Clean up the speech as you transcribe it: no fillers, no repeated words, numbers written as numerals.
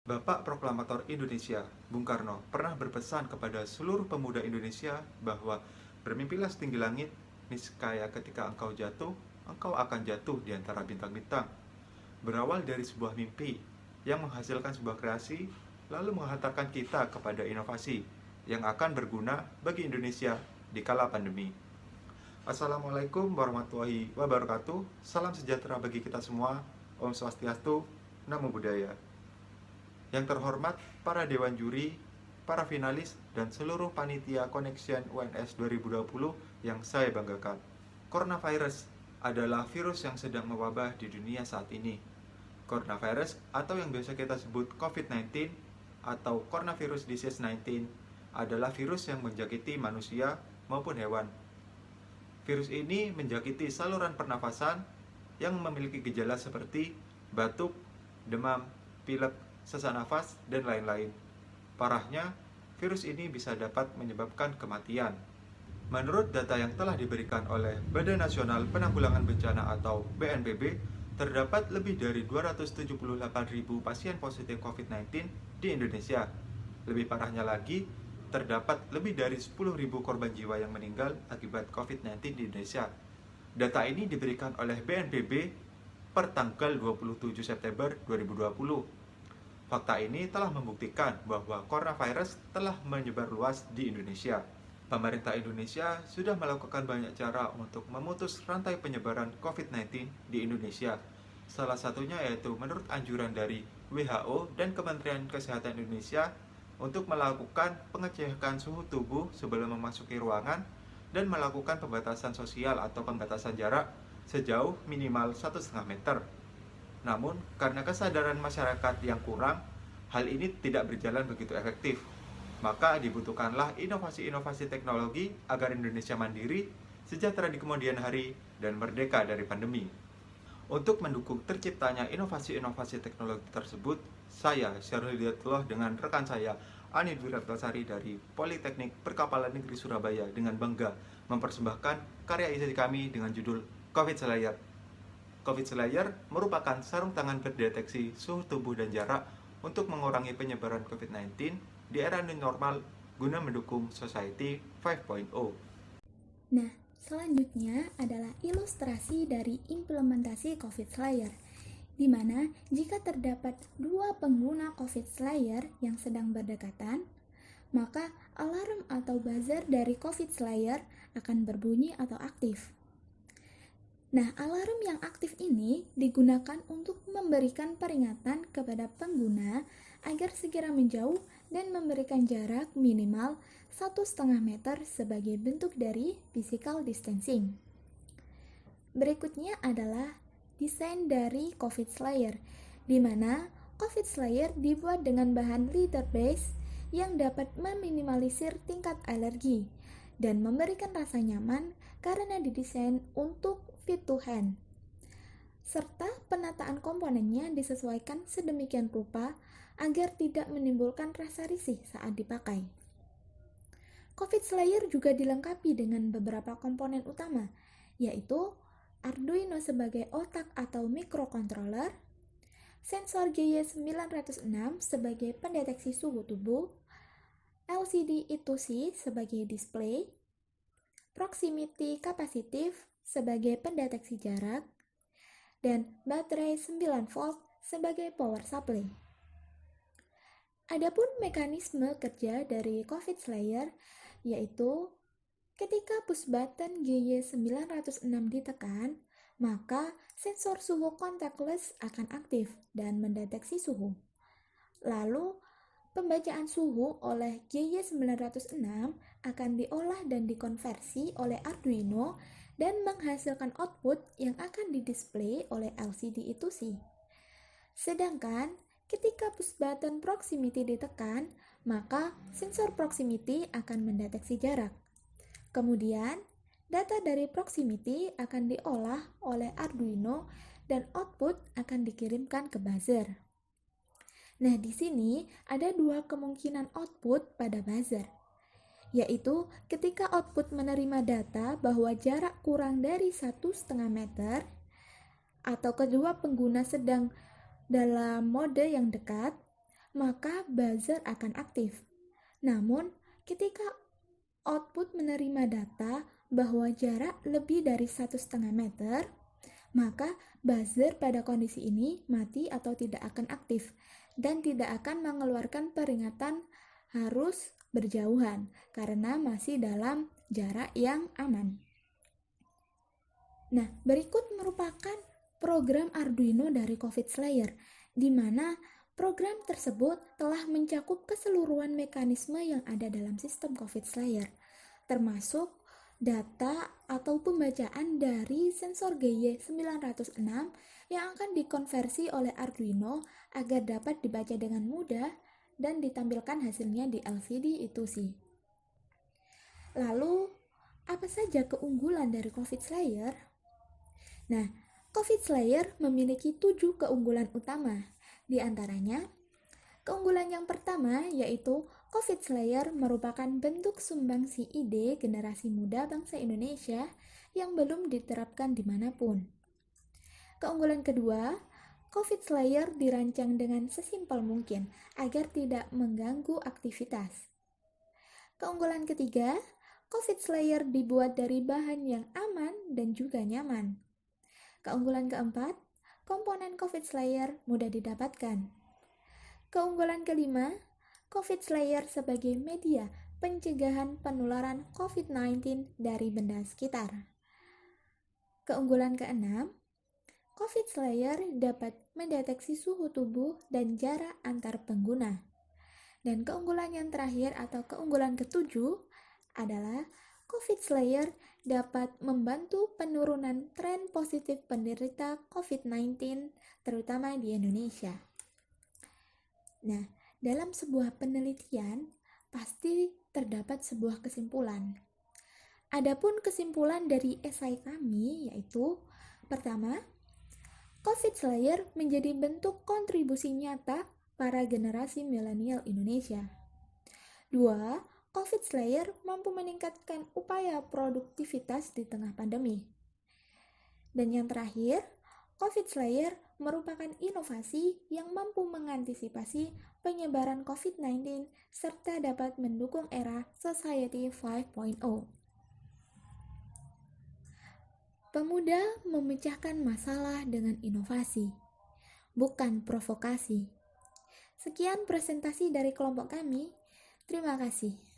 Bapak Proklamator Indonesia, Bung Karno, pernah berpesan kepada seluruh pemuda Indonesia bahwa bermimpilah setinggi langit, niscaya ketika engkau jatuh, engkau akan jatuh di antara bintang-bintang. Berawal dari sebuah mimpi yang menghasilkan sebuah kreasi, lalu menghantarkan kita kepada inovasi yang akan berguna bagi Indonesia di kala pandemi. Assalamualaikum warahmatullahi wabarakatuh. Salam sejahtera bagi kita semua. Om Swastiastu, Namo Buddhaya. Yang terhormat para dewan juri, para finalis, dan seluruh panitia Connection UNS 2020 yang saya banggakan. Coronavirus adalah virus yang sedang mewabah di dunia saat ini. Coronavirus atau yang biasa kita sebut COVID-19 atau Coronavirus Disease 19 adalah virus yang menjakiti manusia maupun hewan. Virus ini menjakiti saluran pernafasan yang memiliki gejala seperti batuk, demam, pilek, sesak nafas, dan lain-lain. Parahnya, virus ini bisa dapat menyebabkan kematian. Menurut data yang telah diberikan oleh Badan Nasional Penanggulangan Bencana atau BNPB, terdapat lebih dari 278.000 pasien positif COVID-19 di Indonesia. Lebih parahnya lagi, terdapat lebih dari 10.000 korban jiwa yang meninggal akibat COVID-19 di Indonesia. Data ini diberikan oleh BNPB per tanggal 27 September 2020. Fakta ini telah membuktikan bahwa coronavirus telah menyebar luas di Indonesia. Pemerintah Indonesia sudah melakukan banyak cara untuk memutus rantai penyebaran COVID-19 di Indonesia. Salah satunya yaitu menurut anjuran dari WHO dan Kementerian Kesehatan Indonesia untuk melakukan pengecekan suhu tubuh sebelum memasuki ruangan dan melakukan pembatasan sosial atau pembatasan jarak sejauh minimal 1,5 meter. Namun, karena kesadaran masyarakat yang kurang, hal ini tidak berjalan begitu efektif. Maka dibutuhkanlah inovasi-inovasi teknologi agar Indonesia mandiri, sejahtera di kemudian hari, dan merdeka dari pandemi. Untuk mendukung terciptanya inovasi-inovasi teknologi tersebut, saya, Syarul Hidayatullah, dengan rekan saya, Ani Dwi Ratnasari dari Politeknik Perkapalan Negeri Surabaya dengan bangga mempersembahkan karya isi kami dengan judul COVID Slayer. COVID Slayer merupakan sarung tangan berdeteksi suhu tubuh dan jarak untuk mengurangi penyebaran COVID-19 di era new normal guna mendukung Society 5.0. Nah, selanjutnya adalah ilustrasi dari implementasi COVID Slayer, di mana jika terdapat dua pengguna COVID Slayer yang sedang berdekatan, maka alarm atau buzzer dari COVID Slayer akan berbunyi atau aktif. Nah, alarm yang aktif ini digunakan untuk memberikan peringatan kepada pengguna agar segera menjauh dan memberikan jarak minimal 1,5 meter sebagai bentuk dari physical distancing. Berikutnya adalah desain dari COVID Slayer, di mana COVID Slayer dibuat dengan bahan leather base yang dapat meminimalisir tingkat alergi dan memberikan rasa nyaman karena didesain untuk fit to hand. Serta penataan komponennya disesuaikan sedemikian rupa agar tidak menimbulkan rasa risih saat dipakai. COVID Slayer juga dilengkapi dengan beberapa komponen utama, yaitu Arduino sebagai otak atau microcontroller, sensor GY906 sebagai pendeteksi suhu tubuh, LCD I2C sebagai display, proximity capacitive sebagai pendeteksi jarak, dan baterai 9 volt sebagai power supply. Adapun mekanisme kerja dari COVID Slayer yaitu ketika push button GY906 ditekan, maka sensor suhu contactless akan aktif dan mendeteksi suhu. Lalu, pembacaan suhu oleh GY906 akan diolah dan dikonversi oleh Arduino dan menghasilkan output yang akan didisplay oleh LCD I2C. Sedangkan ketika push button proximity ditekan, maka sensor proximity akan mendeteksi jarak. Kemudian, data dari proximity akan diolah oleh Arduino dan output akan dikirimkan ke buzzer. Nah, di sini ada dua kemungkinan output pada buzzer, yaitu ketika output menerima data bahwa jarak kurang dari 1,5 meter, atau kedua pengguna sedang dalam mode yang dekat, maka buzzer akan aktif. Namun, ketika output menerima data bahwa jarak lebih dari 1,5 meter, maka buzzer pada kondisi ini mati atau tidak akan aktif dan tidak akan mengeluarkan peringatan harus berjauhan karena masih dalam jarak yang aman. Nah, berikut merupakan program Arduino dari COVID Slayer, di mana program tersebut telah mencakup keseluruhan mekanisme yang ada dalam sistem COVID Slayer, termasuk data atau pembacaan dari sensor GY906 yang akan dikonversi oleh Arduino agar dapat dibaca dengan mudah dan ditampilkan hasilnya di LCD itu sih. Lalu, apa saja keunggulan dari COVID Slayer? Nah, COVID Slayer memiliki 7 keunggulan utama. Di antaranya, keunggulan yang pertama yaitu COVID Slayer merupakan bentuk sumbangsi ide generasi muda bangsa Indonesia yang belum diterapkan dimanapun. Keunggulan kedua, COVID Slayer dirancang dengan sesimpel mungkin agar tidak mengganggu aktivitas. Keunggulan ketiga, COVID Slayer dibuat dari bahan yang aman dan juga nyaman. Keunggulan keempat, komponen COVID Slayer mudah didapatkan. Keunggulan kelima, COVID Slayer sebagai media pencegahan penularan COVID-19 dari benda sekitar. Keunggulan keenam, COVID Slayer dapat mendeteksi suhu tubuh dan jarak antar pengguna. Dan keunggulan yang terakhir atau keunggulan ketujuh adalah COVID Slayer dapat membantu penurunan tren positif penderita COVID-19 terutama di Indonesia. Nah, dalam sebuah penelitian pasti terdapat sebuah kesimpulan. Adapun kesimpulan dari esai kami yaitu pertama, COVID Slayer menjadi bentuk kontribusi nyata para generasi milenial Indonesia. 2. COVID Slayer mampu meningkatkan upaya produktivitas di tengah pandemi. Dan yang terakhir, COVID Slayer merupakan inovasi yang mampu mengantisipasi penyebaran COVID-19 serta dapat mendukung era Society 5.0. Pemuda memecahkan masalah dengan inovasi, bukan provokasi. Sekian presentasi dari kelompok kami. Terima kasih.